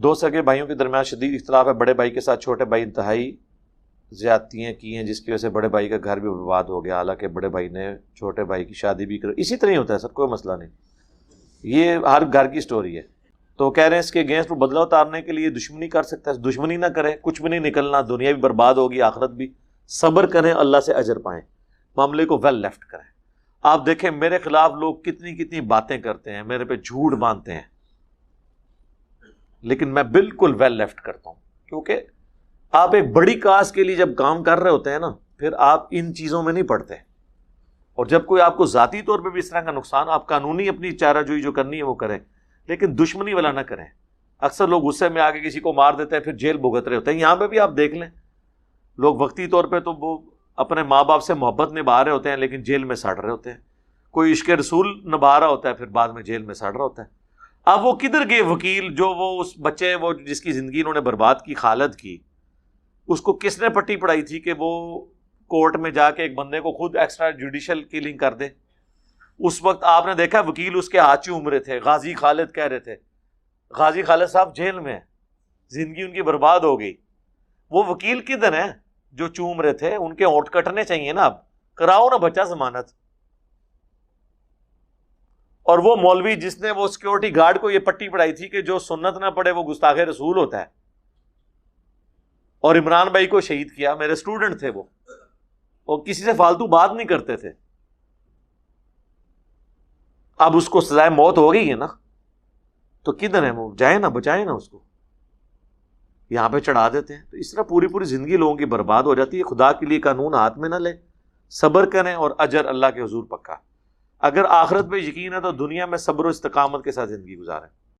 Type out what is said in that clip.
دو سگے بھائیوں کے درمیان شدید اختلاف ہے، بڑے بھائی کے ساتھ چھوٹے بھائی انتہائی زیادتیاں کی ہیں، جس کی وجہ سے بڑے بھائی کا گھر بھی برباد ہو گیا، حالانکہ بڑے بھائی نے چھوٹے بھائی کی شادی بھی کر، اسی طرح ہی ہوتا ہے سر، کوئی مسئلہ نہیں، یہ ہر گھر کی سٹوری ہے۔ تو کہہ رہے ہیں اس کے اگینسٹ بدلہ اتارنے کے لیے دشمنی کر سکتا ہے، دشمنی نہ کرے، کچھ بھی نہیں نکلنا، دنیا بھی برباد ہوگی، آخرت بھی، صبر کریں، اللہ سے اجر پائیں، معاملے کو ویل لیفٹ کریں۔ آپ دیکھیں میرے خلاف لوگ کتنی کتنی باتیں کرتے ہیں، میرے پہ جھوٹ باندھتے ہیں، لیکن میں بالکل ویل لیفٹ کرتا ہوں، کیونکہ آپ ایک بڑی کاز کے لیے جب کام کر رہے ہوتے ہیں نا، پھر آپ ان چیزوں میں نہیں پڑتے، اور جب کوئی آپ کو ذاتی طور پہ بھی اس طرح کا نقصان، آپ قانونی اپنی چارہ جوئی جو کرنی ہے وہ کریں، لیکن دشمنی والا نہ کریں۔ اکثر لوگ غصے میں آ کے کسی کو مار دیتے ہیں، پھر جیل بھگت رہے ہوتے ہیں۔ یہاں پہ بھی آپ دیکھ لیں، لوگ وقتی طور پہ تو وہ اپنے ماں باپ سے محبت نبھا رہے ہوتے ہیں، لیکن جیل میں سڑ رہے ہوتے ہیں۔ کوئی عشق رسول نبھا رہا ہوتا ہے، پھر بعد میں جیل میں سڑ رہا ہوتا ہے۔ اب وہ کدھر گئے وکیل جو وہ اس بچے، وہ جس کی زندگی انہوں نے برباد کی، خالد کی، اس کو کس نے پٹی پڑھائی تھی کہ وہ کورٹ میں جا کے ایک بندے کو خود ایکسٹرا جوڈیشل کلنگ کر دے؟ اس وقت آپ نے دیکھا وکیل اس کے ہاتھ چوم رہے تھے، غازی خالد کہہ رہے تھے، غازی خالد صاحب جیل میں ہیں، زندگی ان کی برباد ہو گئی۔ وہ وکیل کدھر ہیں جو چوم رہے تھے؟ ان کے ہونٹ کٹنے چاہیے نا، اب کراؤ نا بچہ ضمانت۔ اور وہ مولوی جس نے وہ سیکورٹی گارڈ کو یہ پٹی پڑھائی تھی کہ جو سنت نہ پڑھے وہ گستاخ رسول ہوتا ہے، اور عمران بھائی کو شہید کیا، میرے اسٹوڈنٹ تھے وہ، اور کسی سے فالتو بات نہیں کرتے تھے۔ اب اس کو سزائے موت ہو گئی ہے نا، تو کدھر ہے وہ؟ جائے نا، بچائے نا اس کو، یہاں پہ چڑھا دیتے ہیں۔ تو اس طرح پوری پوری زندگی لوگوں کی برباد ہو جاتی ہے۔ خدا کے لیے قانون ہاتھ میں نہ لیں، صبر کریں، اور اجر اللہ کے حضور پکا۔ اگر آخرت پہ یقین ہے تو دنیا میں صبر و استقامت کے ساتھ زندگی گزاریں۔